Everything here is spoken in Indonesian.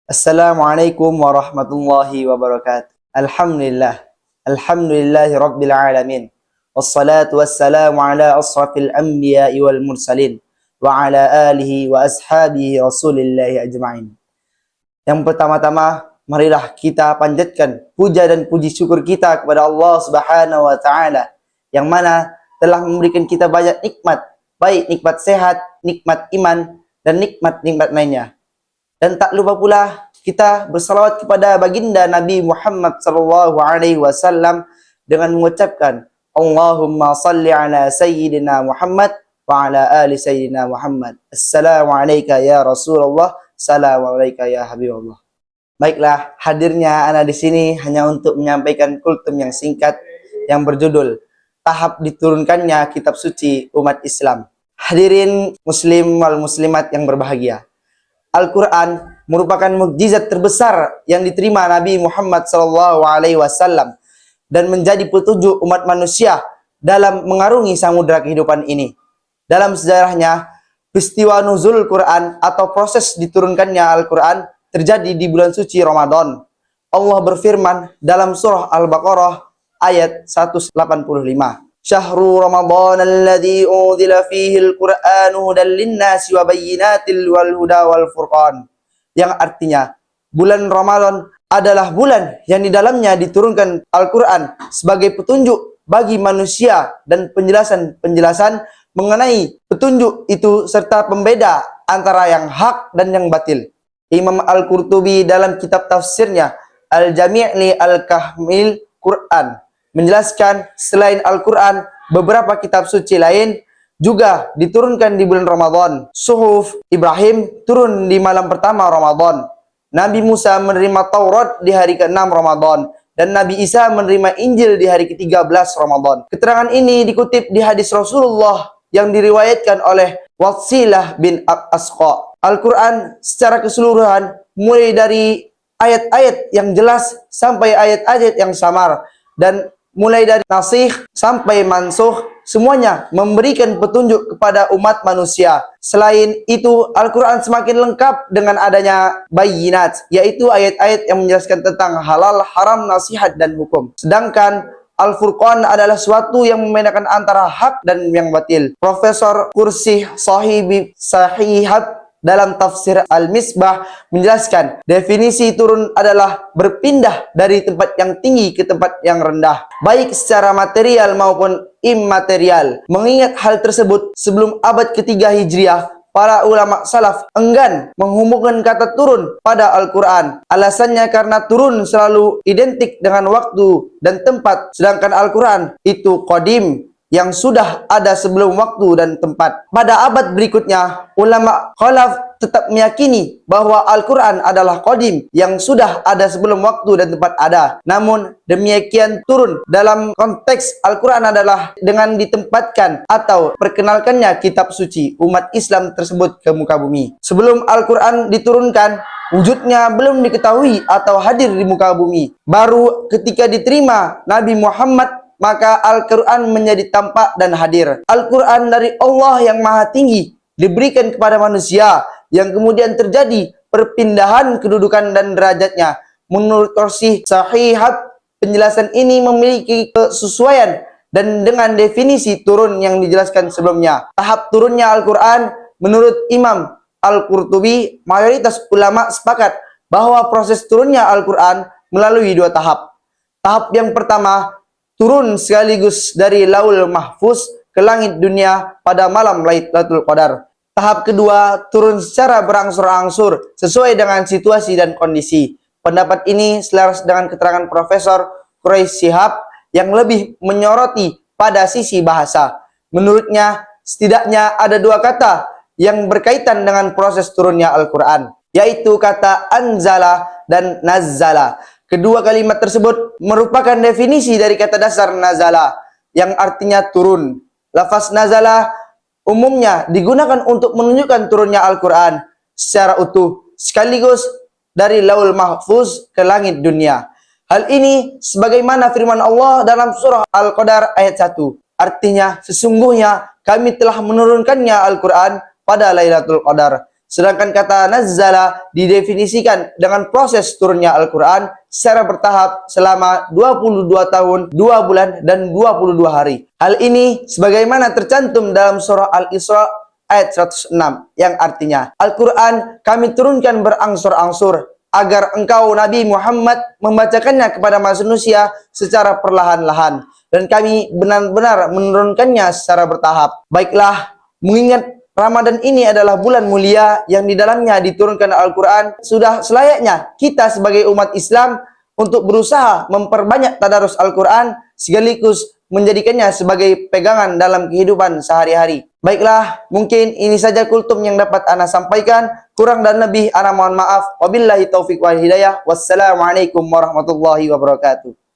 Assalamualaikum warahmatullahi wabarakatuh. Alhamdulillah. Alhamdulillahi rabbil alamin. Wassalatu wassalamu ala asrafil anbiya'i wal mursalin. Wa ala alihi wa ashabihi rasulillahi ajma'in. Yang pertama-tama, marilah kita panjatkan puja dan puji syukur kita kepada Allah Subhanahu wa taala yang mana telah memberikan kita banyak nikmat, baik nikmat sehat, nikmat iman, dan nikmat-nikmat lainnya. Dan tak lupa pula kita bersalawat kepada baginda Nabi Muhammad SAW dengan mengucapkan Allahumma salli ala Sayyidina Muhammad wa ala ali Sayyidina Muhammad. Assalamualaikum ya Rasulullah, assalamualaikum ya Habibullah. Baiklah, hadirnya ana di sini hanya untuk menyampaikan kultum yang singkat yang berjudul Tahap Diturunkannya Kitab Suci Umat Islam. Hadirin muslim wal muslimat yang berbahagia. Al-Quran merupakan mukjizat terbesar yang diterima Nabi Muhammad SAW dan menjadi petunjuk umat manusia dalam mengarungi samudera kehidupan ini. Dalam sejarahnya, peristiwa nuzul Quran atau proses diturunkannya Al-Quran terjadi di bulan suci Ramadan. Allah berfirman dalam surah Al-Baqarah ayat 185. Syahrul Ramadan alladzi unzila fihi al-Qur'anu hudan lin-nasi wa bayyinatil wal huda wal furqan. Yang artinya, bulan Ramadan adalah bulan yang di dalamnya diturunkan Al-Qur'an sebagai petunjuk bagi manusia dan penjelasan-penjelasan mengenai petunjuk itu serta pembeda antara yang hak dan yang batil. Imam Al-Qurtubi dalam kitab tafsirnya Al-Jami' li Al-Kahmil Quran menjelaskan selain Al-Quran, beberapa kitab suci lain juga diturunkan di bulan Ramadan. Suhuf Ibrahim turun di malam pertama Ramadan. Nabi Musa menerima Taurat di hari ke-6 Ramadan. Dan Nabi Isa menerima Injil di hari ke-13 Ramadan. Keterangan ini dikutip di hadis Rasulullah yang diriwayatkan oleh Watsilah bin Asqa. Al-Quran secara keseluruhan mulai dari ayat-ayat yang jelas sampai ayat-ayat yang samar. Dan mulai dari nasikh sampai mansukh, semuanya memberikan petunjuk kepada umat manusia. Selain itu, Al-Quran semakin lengkap dengan adanya bayyinat, yaitu ayat-ayat yang menjelaskan tentang halal, haram, nasihat, dan hukum. Sedangkan Al-Furqan adalah suatu yang membedakan antara hak dan yang batil. Profesor Kursi Sahibi Sahihat dalam tafsir Al-Misbah menjelaskan definisi turun adalah berpindah dari tempat yang tinggi ke tempat yang rendah, baik secara material maupun immaterial. Mengingat hal tersebut, sebelum abad ketiga Hijriah, para ulama salaf enggan menghubungkan kata turun pada Al-Quran. Alasannya karena turun selalu identik dengan waktu dan tempat, sedangkan Al-Quran itu qadim, yang sudah ada sebelum waktu dan tempat. Pada abad berikutnya, ulama khalaf tetap meyakini bahwa Al-Quran adalah qadim yang sudah ada sebelum waktu dan tempat ada. Namun demikian turun dalam konteks Al-Quran adalah dengan ditempatkan atau perkenalkannya kitab suci umat Islam tersebut ke muka bumi. Sebelum Al-Quran diturunkan, wujudnya belum diketahui atau hadir di muka bumi. Baru ketika diterima Nabi Muhammad, maka Al-Quran menjadi tampak dan hadir. Al-Quran dari Allah yang maha tinggi diberikan kepada manusia, yang kemudian terjadi perpindahan kedudukan dan derajatnya. Menurut Kursi Sahihat, penjelasan ini memiliki kesesuaian dan dengan definisi turun yang dijelaskan sebelumnya. Tahap turunnya Al-Quran menurut Imam Al-Qurtubi, mayoritas ulama sepakat bahwa proses turunnya Al-Quran melalui dua tahap. Tahap yang pertama, turun sekaligus dari Laul Mahfuz ke langit dunia pada malam Lailatul Qadar. Tahap kedua, turun secara berangsur-angsur sesuai dengan situasi dan kondisi. Pendapat ini selaras dengan keterangan Profesor Quraish Shihab yang lebih menyoroti pada sisi bahasa. Menurutnya, setidaknya ada dua kata yang berkaitan dengan proses turunnya Al-Quran, yaitu kata anzala dan nazzala. Kedua kalimat tersebut merupakan definisi dari kata dasar nazala, yang artinya turun. Lafaz nazala umumnya digunakan untuk menunjukkan turunnya Al-Quran secara utuh, sekaligus dari Laul Mahfuz ke langit dunia. Hal ini sebagaimana firman Allah dalam surah Al-Qadar ayat 1. Artinya, sesungguhnya kami telah menurunkannya Al-Quran pada Lailatul Qadar. Sedangkan kata nazzala didefinisikan dengan proses turunnya Al-Quran secara bertahap selama 22 tahun, 2 bulan, dan 22 hari. Hal ini sebagaimana tercantum dalam surah Al-Isra ayat 106 yang artinya, Al-Quran kami turunkan berangsur-angsur agar engkau Nabi Muhammad membacakannya kepada manusia secara perlahan-lahan, dan kami benar-benar menurunkannya secara bertahap. Baiklah, mengingat Ramadan ini adalah bulan mulia yang di dalamnya diturunkan Al-Quran, sudah selayaknya kita sebagai umat Islam untuk berusaha memperbanyak tadarus Al-Quran sekaligus menjadikannya sebagai pegangan dalam kehidupan sehari-hari. Baiklah, mungkin ini saja kultum yang dapat ana sampaikan. Kurang dan lebih ana mohon maaf. Wabillahi taufiq wal hidayah. Wassalamualaikum warahmatullahi wabarakatuh.